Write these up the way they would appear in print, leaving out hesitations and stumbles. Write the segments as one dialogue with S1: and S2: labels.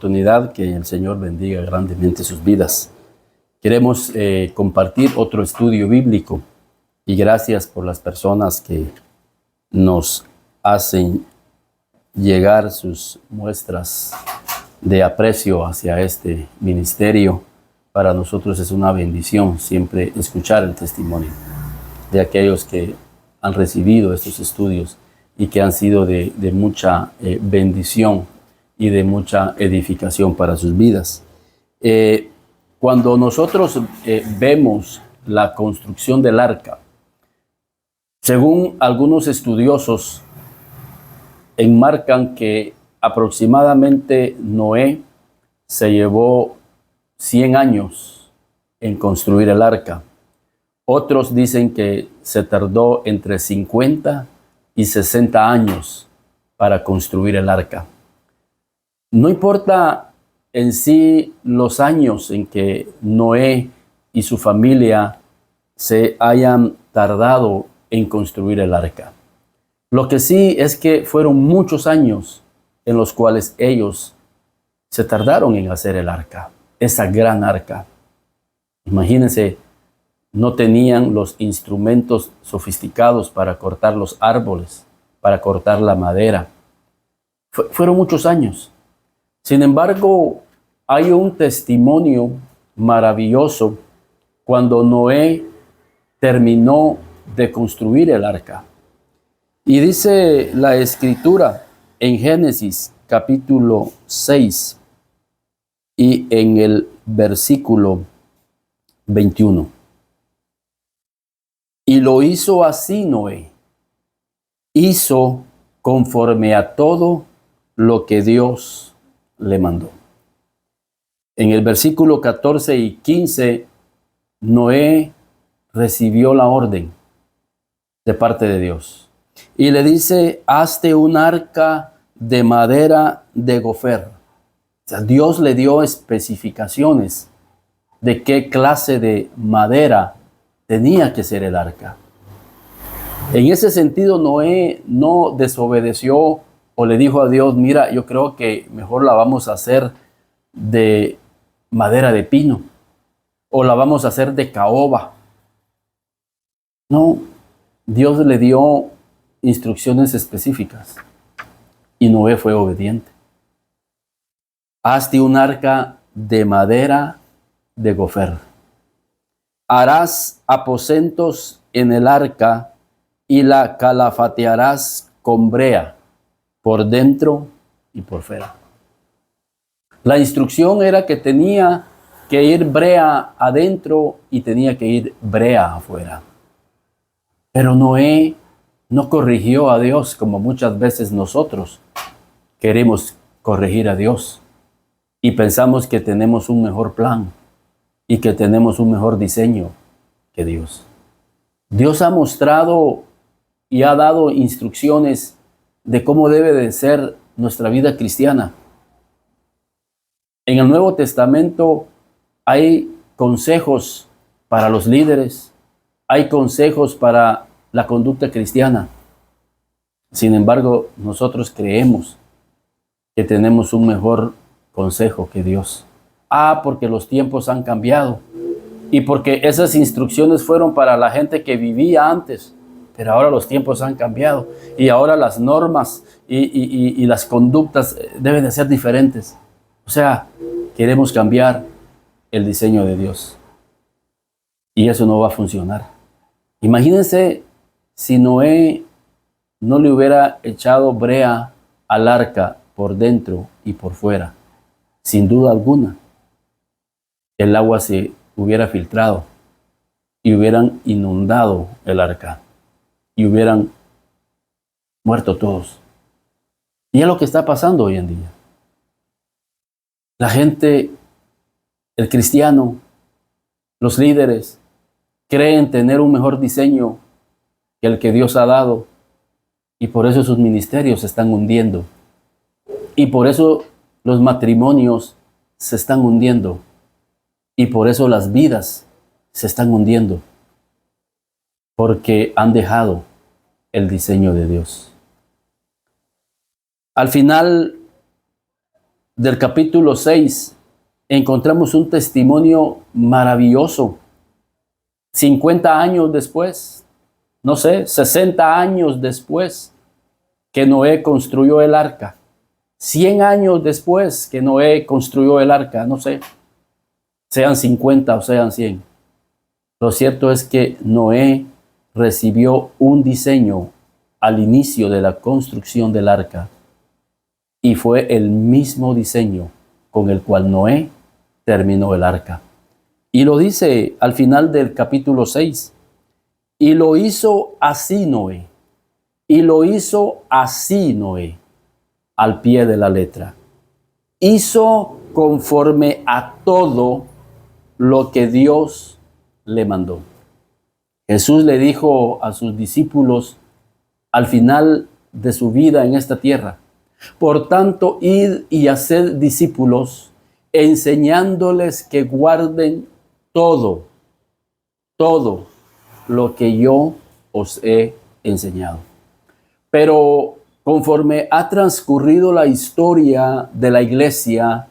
S1: Oportunidad, que el Señor bendiga grandemente sus vidas. Queremos compartir otro estudio bíblico y gracias por las personas que nos hacen llegar sus muestras de aprecio hacia este ministerio. Para nosotros es una bendición siempre escuchar el testimonio de aquellos que han recibido estos estudios y que han sido de mucha bendición y de mucha edificación para sus vidas. Cuando nosotros vemos la construcción del arca, según algunos estudiosos, enmarcan que aproximadamente Noé se llevó 100 años en construir el arca. Otros dicen que se tardó entre 50 y 60 años para construir el arca. No importa en sí los años en que Noé y su familia se hayan tardado en construir el arca. Lo que sí es que fueron muchos años en los cuales ellos se tardaron en hacer el arca, esa gran arca. Imagínense, no tenían los instrumentos sofisticados para cortar los árboles, para cortar la madera. Fueron muchos años. Sin embargo, hay un testimonio maravilloso cuando Noé terminó de construir el arca. Y dice la Escritura en Génesis capítulo 6 y en el versículo 21. Y lo hizo así Noé. Hizo conforme a todo lo que Dios le mandó. En el versículo 14 y 15, Noé recibió la orden de parte de Dios. Y le dice, hazte un arca de madera de gofer. O sea, Dios le dio especificaciones de qué clase de madera tenía que ser el arca. En ese sentido, Noé no desobedeció o le dijo a Dios, mira, yo creo que mejor la vamos a hacer de madera de pino o la vamos a hacer de caoba. No, Dios le dio instrucciones específicas y Noé fue obediente. Hazte un arca de madera de gofer. Harás aposentos en el arca y la calafatearás con brea por dentro y por fuera. La instrucción era que tenía que ir brea adentro y tenía que ir brea afuera. Pero Noé no corrigió a Dios como muchas veces nosotros queremos corregir a Dios y pensamos que tenemos un mejor plan y que tenemos un mejor diseño que Dios. Dios ha mostrado y ha dado instrucciones de cómo debe de ser nuestra vida cristiana. En el Nuevo Testamento hay consejos para los líderes, hay consejos para la conducta cristiana. Sin embargo, nosotros creemos que tenemos un mejor consejo que Dios. Porque los tiempos han cambiado y porque esas instrucciones fueron para la gente que vivía antes. Pero ahora los tiempos han cambiado y ahora las normas y las conductas deben de ser diferentes. O sea, queremos cambiar el diseño de Dios. Y eso no va a funcionar. Imagínense si Noé no le hubiera echado brea al arca por dentro y por fuera. Sin duda alguna, el agua se hubiera filtrado y hubieran inundado el arca. Y hubieran muerto todos. Y es lo que está pasando hoy en día. La gente, el cristiano, los líderes, creen tener un mejor diseño que el que Dios ha dado. Y por eso sus ministerios se están hundiendo. Y por eso los matrimonios se están hundiendo. Y por eso las vidas se están hundiendo. Porque han dejado el diseño de Dios. Al final del capítulo 6 encontramos un testimonio maravilloso. 50 años después, no sé, 60 años después que Noé construyó el arca. 100 años después que Noé construyó el arca, no sé, sean 50 o sean 100. Lo cierto es que Noé recibió un diseño al inicio de la construcción del arca y fue el mismo diseño con el cual Noé terminó el arca. Y lo dice al final del capítulo 6. Y lo hizo así Noé. Y lo hizo así Noé, al pie de la letra. Hizo conforme a todo lo que Dios le mandó. Jesús le dijo a sus discípulos al final de su vida en esta tierra: por tanto, id y haced discípulos, enseñándoles que guarden todo lo que yo os he enseñado. Pero conforme ha transcurrido la historia de la iglesia,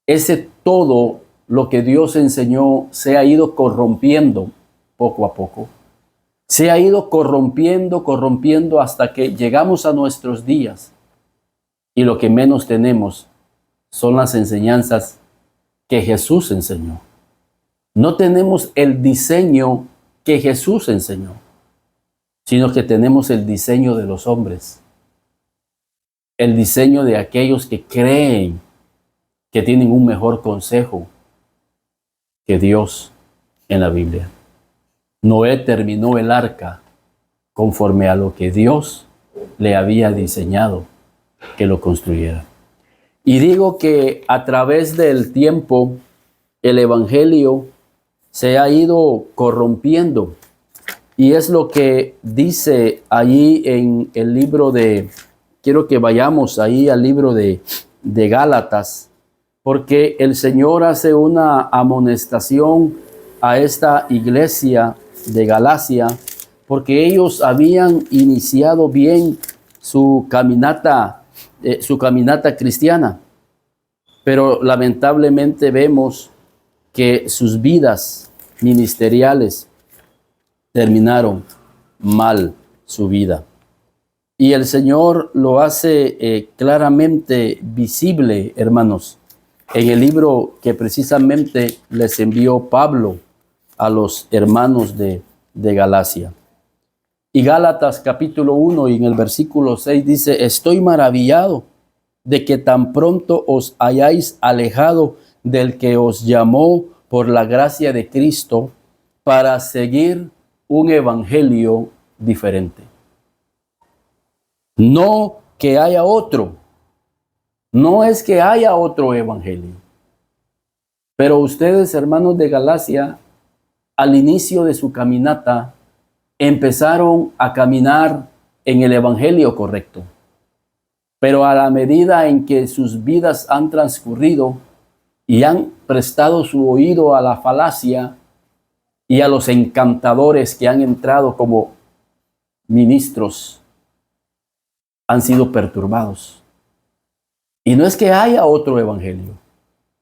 S1: ese todo lo que Dios enseñó se ha ido corrompiendo poco a poco. Se ha ido corrompiendo hasta que llegamos a nuestros días y lo que menos tenemos son las enseñanzas que Jesús enseñó. No tenemos el diseño que Jesús enseñó, sino que tenemos el diseño de los hombres, el diseño de aquellos que creen que tienen un mejor consejo que Dios en la Biblia. Noé terminó el arca conforme a lo que Dios le había diseñado que lo construyera. Y digo que a través del tiempo el evangelio se ha ido corrompiendo. Y es lo que dice allí en el libro de, quiero que vayamos ahí al libro de Gálatas, porque el Señor hace una amonestación a esta iglesia de Galacia, porque ellos habían iniciado bien su caminata cristiana, pero lamentablemente vemos que sus vidas ministeriales terminaron mal su vida. Y el Señor lo hace claramente visible, hermanos, en el libro que precisamente les envió Pablo a los hermanos de Galacia. Y Gálatas capítulo 1 y en el versículo 6 dice: estoy maravillado de que tan pronto os hayáis alejado del que os llamó por la gracia de Cristo para seguir un evangelio diferente. No que haya otro, no es que haya otro evangelio. Pero ustedes, hermanos de Galacia, al inicio de su caminata, empezaron a caminar en el evangelio correcto. Pero a la medida en que sus vidas han transcurrido y han prestado su oído a la falacia y a los encantadores que han entrado como ministros, han sido perturbados. Y no es que haya otro evangelio.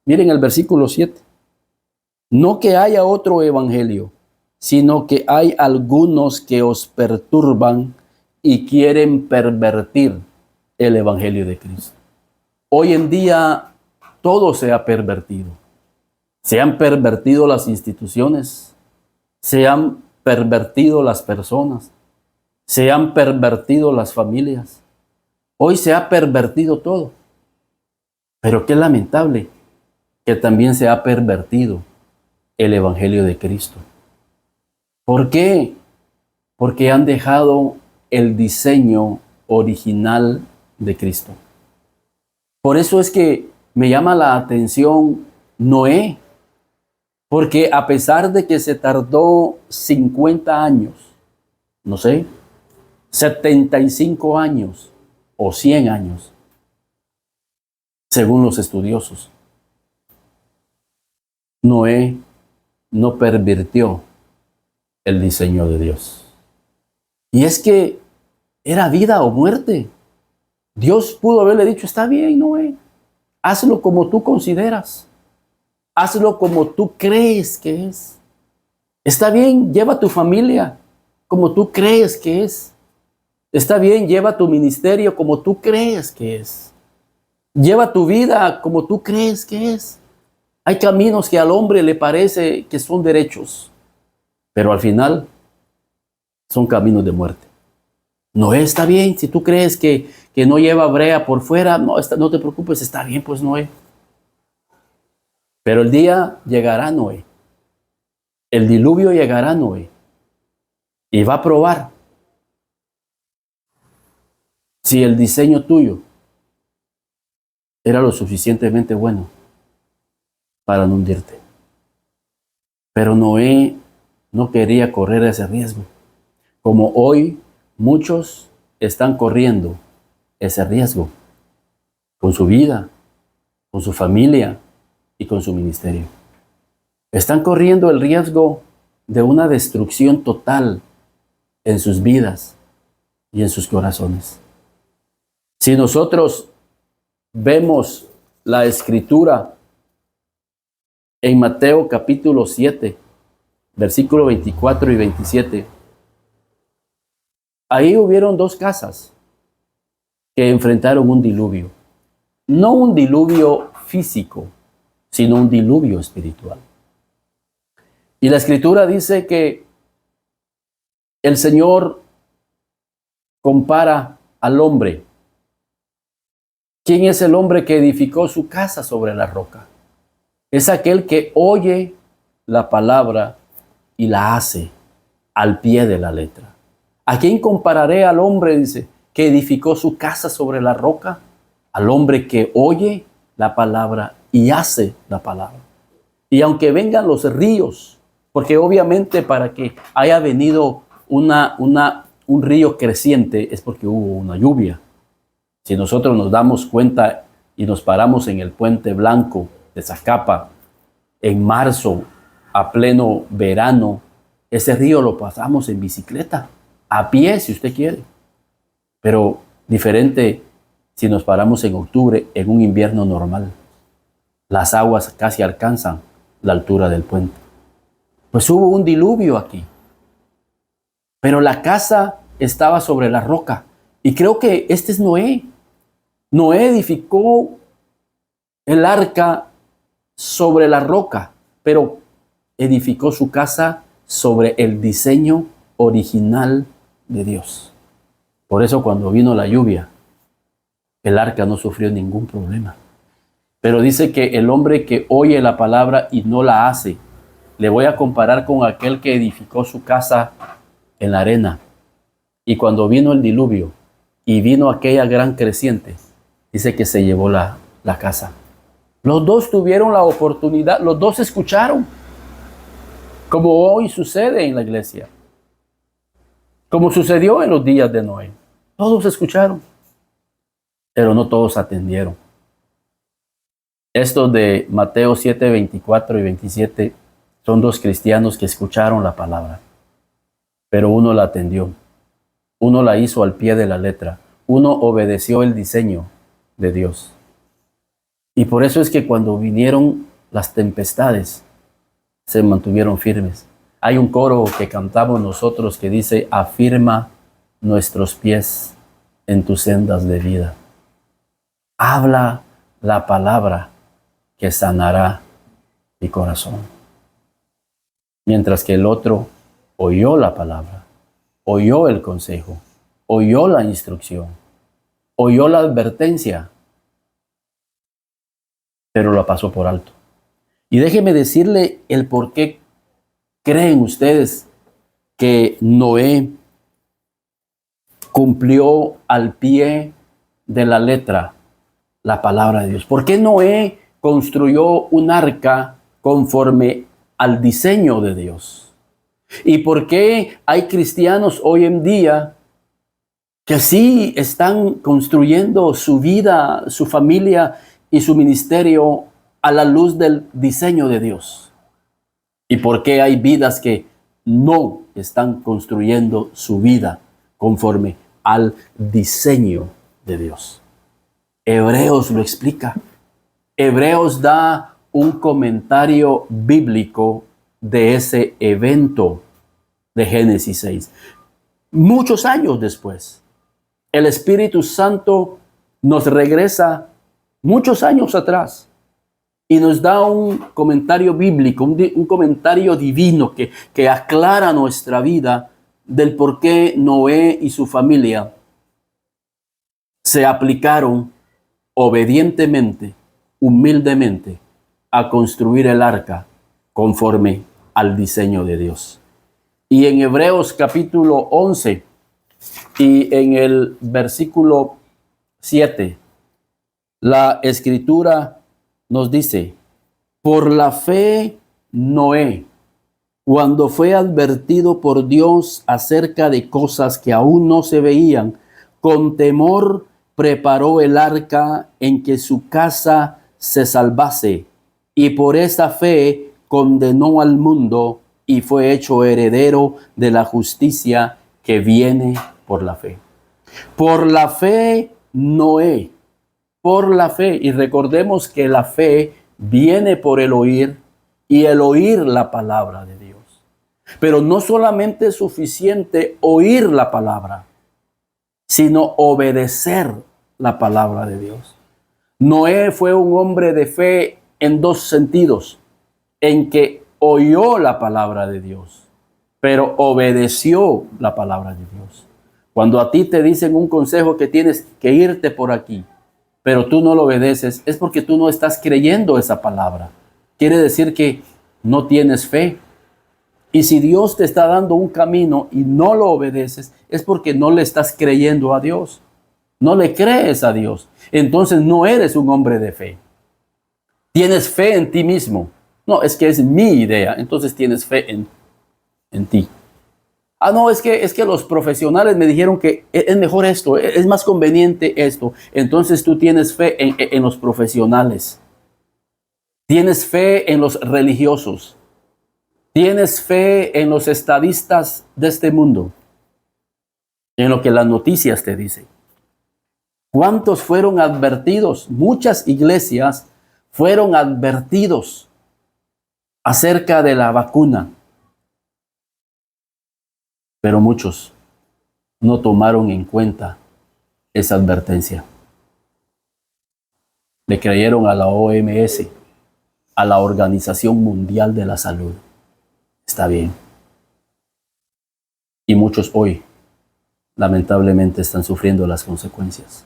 S1: Miren el versículo 7. No que haya otro evangelio, sino que hay algunos que os perturban y quieren pervertir el evangelio de Cristo. Hoy en día todo se ha pervertido. Se han pervertido las instituciones, se han pervertido las personas, se han pervertido las familias. Hoy se ha pervertido todo. Pero qué lamentable que también se ha pervertido el evangelio de Cristo. ¿Por qué? Porque han dejado el diseño original de Cristo. Por eso es que me llama la atención Noé, porque a pesar de que se tardó 50 años, no sé, 75 años o 100 años, según los estudiosos, Noé no pervirtió el diseño de Dios. Y es que era vida o muerte. Dios pudo haberle dicho: está bien, Noé, Hazlo como tú consideras. Hazlo como tú crees que es. Está bien, lleva tu familia como tú crees que es. Está bien, lleva tu ministerio como tú crees que es. Lleva tu vida como tú crees que es. Hay caminos que al hombre le parece que son derechos, pero al final son caminos de muerte. Noé está bien, si tú crees que no lleva brea por fuera, no te preocupes, está bien, pues Noé. Pero el día llegará Noé. El diluvio llegará Noé. Y va a probar si el diseño tuyo era lo suficientemente bueno para no hundirte. Pero Noé no quería correr ese riesgo. Como hoy muchos están corriendo ese riesgo con su vida, con su familia y con su ministerio. Están corriendo el riesgo de una destrucción total en sus vidas y en sus corazones. Si nosotros vemos la escritura en Mateo capítulo 7, versículo 24 y 27, ahí hubieron dos casas que enfrentaron un diluvio. No un diluvio físico, sino un diluvio espiritual. Y la escritura dice que el Señor compara al hombre. ¿Quién es el hombre que edificó su casa sobre la roca? Es aquel que oye la palabra y la hace al pie de la letra. ¿A quién compararé al hombre, dice, que edificó su casa sobre la roca? Al hombre que oye la palabra y hace la palabra. Y aunque vengan los ríos, porque obviamente para que haya venido un río creciente es porque hubo una lluvia. Si nosotros nos damos cuenta y nos paramos en el Puente Blanco de Zacapa en marzo, a pleno verano, ese río lo pasamos en bicicleta, a pie si usted quiere. Pero diferente si nos paramos en octubre, en un invierno normal. Las aguas casi alcanzan la altura del puente. Pues hubo un diluvio aquí. Pero la casa estaba sobre la roca. Y creo que este es Noé. Noé edificó el arca sobre la roca, pero edificó su casa sobre el diseño original de Dios. Por eso cuando vino la lluvia, el arca no sufrió ningún problema. Pero dice que el hombre que oye la palabra y no la hace, le voy a comparar con aquel que edificó su casa en la arena. Y cuando vino el diluvio y vino aquella gran creciente, dice que se llevó la casa. Los dos tuvieron la oportunidad, los dos escucharon, como hoy sucede en la iglesia, como sucedió en los días de Noé. Todos escucharon, pero no todos atendieron. Estos de Mateo 7, 24 y 27 son dos cristianos que escucharon la palabra, pero uno la atendió, uno la hizo al pie de la letra, uno obedeció el diseño de Dios. Y por eso es que cuando vinieron las tempestades, se mantuvieron firmes. Hay un coro que cantamos nosotros que dice: afirma nuestros pies en tus sendas de vida. Habla la palabra que sanará mi corazón. Mientras que el otro oyó la palabra, oyó el consejo, oyó la instrucción, oyó la advertencia, pero la pasó por alto. Y déjeme decirle el por qué creen ustedes que Noé cumplió al pie de la letra la palabra de Dios. ¿Por qué Noé construyó un arca conforme al diseño de Dios? ¿Y por qué hay cristianos hoy en día que sí están construyendo su vida, su familia y su ministerio a la luz del diseño de Dios? ¿Y por qué hay vidas que no están construyendo su vida conforme al diseño de Dios? Hebreos lo explica. Hebreos da un comentario bíblico de ese evento de Génesis 6. Muchos años después, el Espíritu Santo nos regresa muchos años atrás y nos da un comentario bíblico, un comentario divino que aclara nuestra vida del por qué Noé y su familia se aplicaron obedientemente, humildemente, a construir el arca conforme al diseño de Dios. Y en Hebreos capítulo 11 y en el versículo 7, la Escritura nos dice: por la fe Noé, cuando fue advertido por Dios acerca de cosas que aún no se veían, con temor preparó el arca en que su casa se salvase, y por esa fe condenó al mundo y fue hecho heredero de la justicia que viene por la fe. Por la fe Noé, por la fe, y recordemos que la fe viene por el oír y el oír la palabra de Dios. Pero no solamente es suficiente oír la palabra, sino obedecer la palabra de Dios. Noé fue un hombre de fe en dos sentidos: en que oyó la palabra de Dios, pero obedeció la palabra de Dios. Cuando a ti te dicen un consejo que tienes que irte por aquí, pero tú no lo obedeces, es porque tú no estás creyendo esa palabra. Quiere decir que no tienes fe. Y si Dios te está dando un camino y no lo obedeces, es porque no le estás creyendo a Dios. No le crees a Dios. Entonces no eres un hombre de fe. Tienes fe en ti mismo. No, es que es mi idea. Entonces tienes fe en ti. Ah, no, es que los profesionales me dijeron que es mejor esto, es más conveniente esto. Entonces tú tienes fe en los profesionales. Tienes fe en los religiosos. Tienes fe en los estadistas de este mundo, en lo que las noticias te dicen. ¿Cuántos fueron advertidos? Muchas iglesias fueron advertidos acerca de la vacuna, pero muchos no tomaron en cuenta esa advertencia. Le creyeron a la OMS, a la Organización Mundial de la Salud. Está bien. Y muchos hoy, lamentablemente, están sufriendo las consecuencias.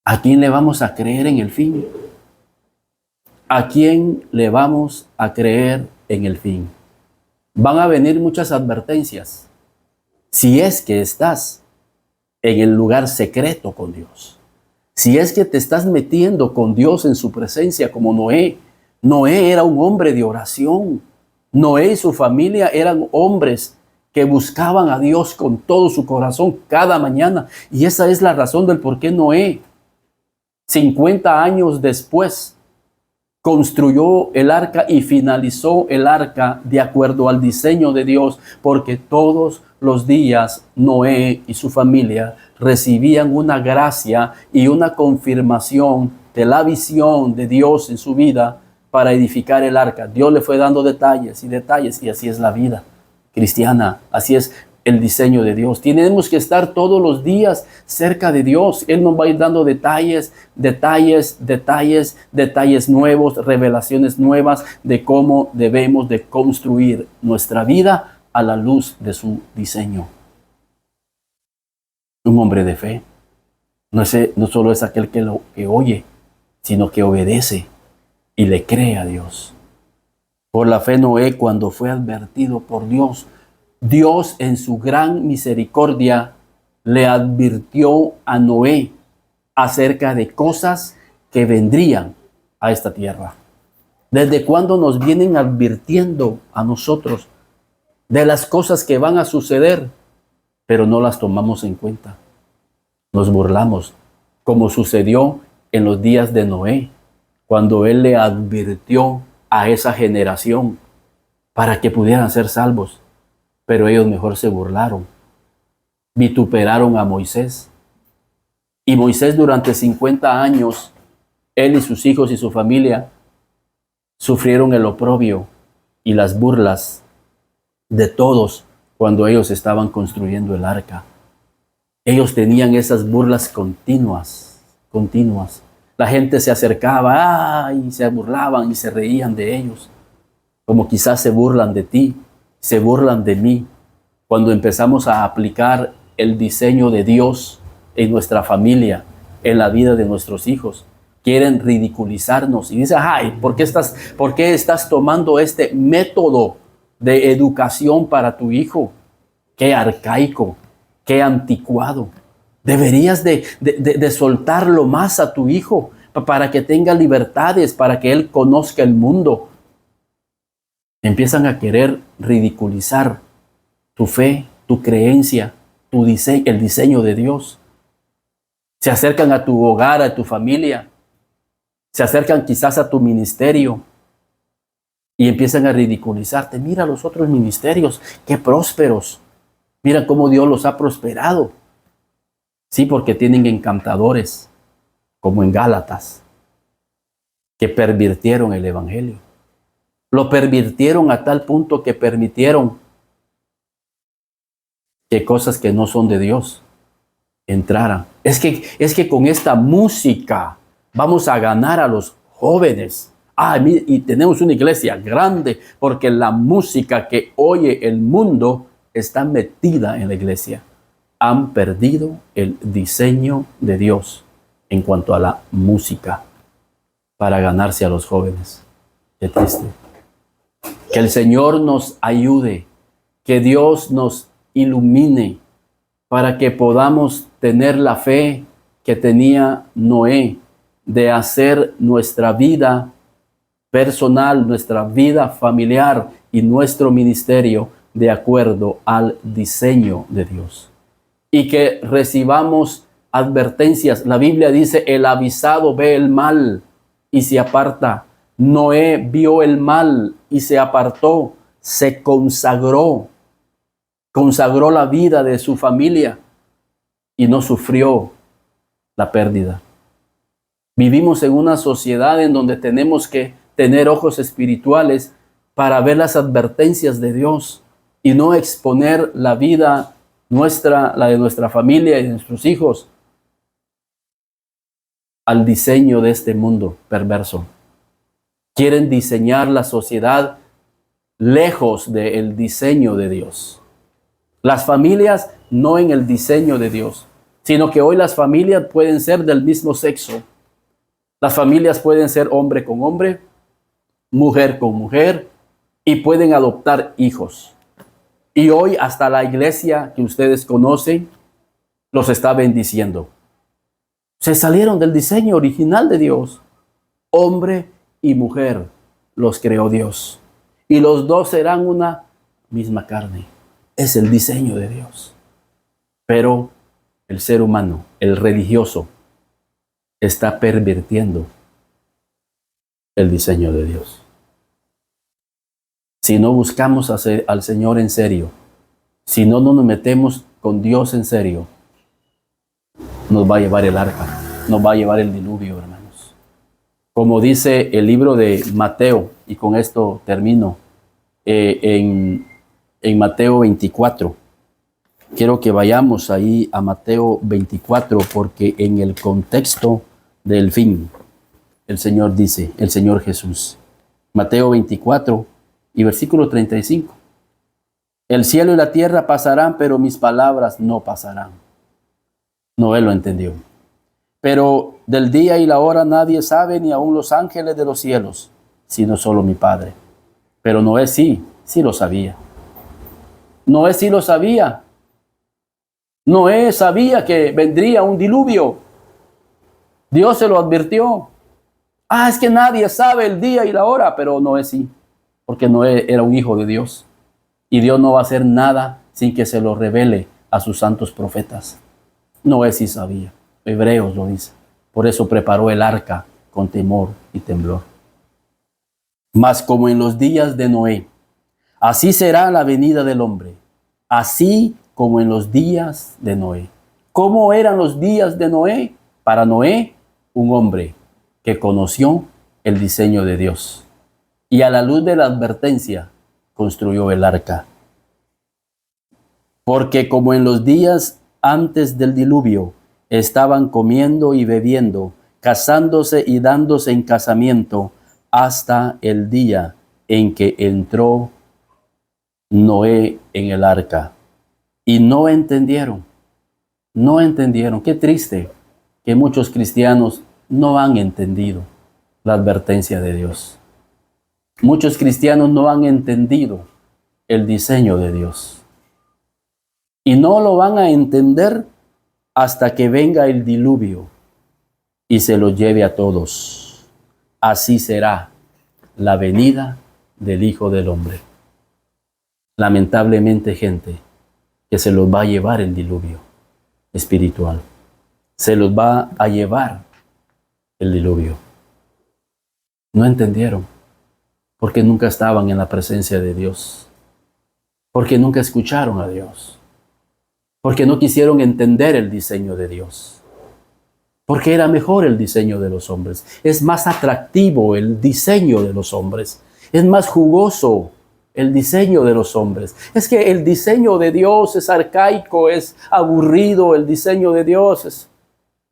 S1: ¿A quién le vamos a creer en el fin? ¿A quién le vamos a creer en el fin? Van a venir muchas advertencias si es que estás en el lugar secreto con Dios. Si es que te estás metiendo con Dios en su presencia como Noé. Noé era un hombre de oración. Noé y su familia eran hombres que buscaban a Dios con todo su corazón cada mañana. Y esa es la razón del por qué Noé, 50 años después, construyó el arca y finalizó el arca de acuerdo al diseño de Dios, porque todos los días Noé y su familia recibían una gracia y una confirmación de la visión de Dios en su vida para edificar el arca. Dios le fue dando detalles y detalles, y así es la vida cristiana, así es el diseño de Dios. Tenemos que estar todos los días cerca de Dios. Él nos va a ir dando detalles nuevos, revelaciones nuevas de cómo debemos de construir nuestra vida a la luz de su diseño. Un hombre de fe no solo es aquel que oye, sino que obedece y le cree a Dios. Por la fe Noé, cuando fue advertido por Dios, Dios en su gran misericordia le advirtió a Noé acerca de cosas que vendrían a esta tierra. ¿Desde cuándo nos vienen advirtiendo a nosotros de las cosas que van a suceder, pero no las tomamos en cuenta? Nos burlamos, como sucedió en los días de Noé, cuando él le advirtió a esa generación para que pudieran ser salvos. Pero ellos mejor se burlaron, vituperaron a Moisés. Y Moisés durante 50 años Él y sus hijos y su familia sufrieron el oprobio y las burlas de todos cuando ellos estaban construyendo el arca. Ellos tenían esas burlas continuas. La gente se acercaba y se burlaban y se reían de ellos, como quizás se burlan de ti, se burlan de mí, cuando empezamos a aplicar el diseño de Dios en nuestra familia, en la vida de nuestros hijos. Quieren ridiculizarnos y dicen, ay, ¿por qué estás tomando este método de educación para tu hijo? Qué arcaico, qué anticuado. Deberías de soltarlo más a tu hijo para que tenga libertades, para que él conozca el mundo. Empiezan a querer ridiculizar tu fe, tu creencia, el diseño de Dios. Se acercan a tu hogar, a tu familia. Se acercan quizás a tu ministerio y empiezan a ridiculizarte. Mira los otros ministerios, qué prósperos. Mira cómo Dios los ha prosperado. Sí, porque tienen encantadores, como en Gálatas, que pervirtieron el evangelio. Lo pervirtieron a tal punto que permitieron que cosas que no son de Dios entraran. Es que con esta música vamos a ganar a los jóvenes. Y tenemos una iglesia grande porque la música que oye el mundo está metida en la iglesia. Han perdido el diseño de Dios en cuanto a la música para ganarse a los jóvenes. Qué triste. Que el Señor nos ayude, que Dios nos ilumine para que podamos tener la fe que tenía Noé, de hacer nuestra vida personal, nuestra vida familiar y nuestro ministerio de acuerdo al diseño de Dios. Y que recibamos advertencias. La Biblia dice, el avisado ve el mal y se aparta. Noé vio el mal y se apartó, se consagró la vida de su familia y no sufrió la pérdida. Vivimos en una sociedad en donde tenemos que tener ojos espirituales para ver las advertencias de Dios y no exponer la vida nuestra, la de nuestra familia y de nuestros hijos, al diseño de este mundo perverso. Quieren diseñar la sociedad lejos del diseño de Dios. Las familias no en el diseño de Dios, sino que hoy las familias pueden ser del mismo sexo. Las familias pueden ser hombre con hombre, mujer con mujer, y pueden adoptar hijos. Y hoy hasta la iglesia que ustedes conocen los está bendiciendo. Se salieron del diseño original de Dios. Hombre y mujer los creó Dios. Y los dos serán una misma carne. Es el diseño de Dios. Pero el ser humano, el religioso, está pervirtiendo el diseño de Dios. Si no buscamos al Señor en serio, si no nos metemos con Dios en serio, nos va a llevar el arca, nos va a llevar el diluvio, hermanos. Como dice el libro de Mateo, y con esto termino, en Mateo 24. Quiero que vayamos ahí a Mateo 24, porque en el contexto del fin, el Señor dice, el Señor Jesús, Mateo 24 y versículo 35. El cielo y la tierra pasarán, pero mis palabras no pasarán. Noé lo entendió. Pero del día y la hora nadie sabe, ni aun los ángeles de los cielos, sino solo mi Padre. Pero Noé sí lo sabía. Noé sí lo sabía. Noé sabía que vendría un diluvio. Dios se lo advirtió. Es que nadie sabe el día y la hora, pero Noé sí, porque Noé era un hijo de Dios. Y Dios no va a hacer nada sin que se lo revele a sus santos profetas. Noé sí sabía. Hebreos lo dice. Por eso preparó el arca con temor y temblor. Mas como en los días de Noé, así será la venida del hombre. Así como en los días de Noé. ¿Cómo eran los días de Noé? Para Noé, un hombre que conoció el diseño de Dios y a la luz de la advertencia construyó el arca. Porque como en los días antes del diluvio estaban comiendo y bebiendo, casándose y dándose en casamiento, hasta el día en que entró Noé en el arca. Y no entendieron. Qué triste que muchos cristianos no han entendido la advertencia de Dios. Muchos cristianos no han entendido el diseño de Dios. Y no lo van a entender hasta que venga el diluvio y se los lleve a todos. Así será la venida del Hijo del Hombre. Lamentablemente, gente, que se los va a llevar el diluvio espiritual. Se los va a llevar el diluvio. No entendieron, porque nunca estaban en la presencia de Dios, porque nunca escucharon a Dios, porque no quisieron entender el diseño de Dios, porque era mejor el diseño de los hombres. Es más atractivo el diseño de los hombres, es más jugoso el diseño de los hombres. Es que el diseño de Dios es arcaico, es aburrido, el diseño de Dios es...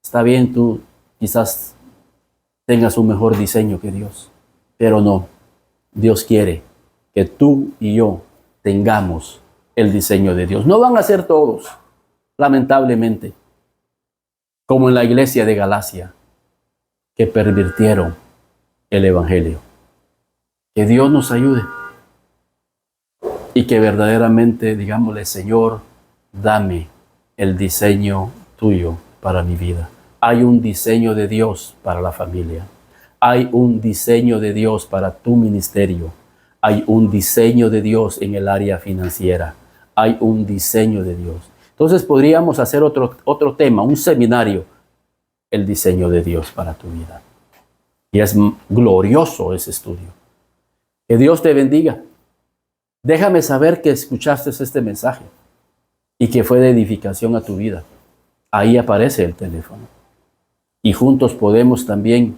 S1: Está bien, tú quizás tengas un mejor diseño que Dios, pero no. Dios quiere que tú y yo tengamos el diseño de Dios. No van a ser todos, lamentablemente, como en la iglesia de Galacia, que pervirtieron el evangelio. Que Dios nos ayude y que verdaderamente digámosle: Señor, dame el diseño tuyo para mi vida. Hay un diseño de Dios para la familia. Hay un diseño de Dios para tu ministerio. Hay un diseño de Dios en el área financiera. Hay un diseño de Dios. Entonces podríamos hacer otro tema, un seminario, el diseño de Dios para tu vida. Y es glorioso ese estudio. Que Dios te bendiga. Déjame saber que escuchaste este mensaje y que fue de edificación a tu vida. Ahí aparece el teléfono. Y juntos podemos también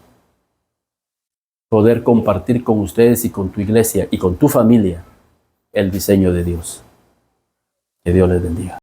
S1: poder compartir con ustedes y con tu iglesia y con tu familia el diseño de Dios. Que Dios les bendiga.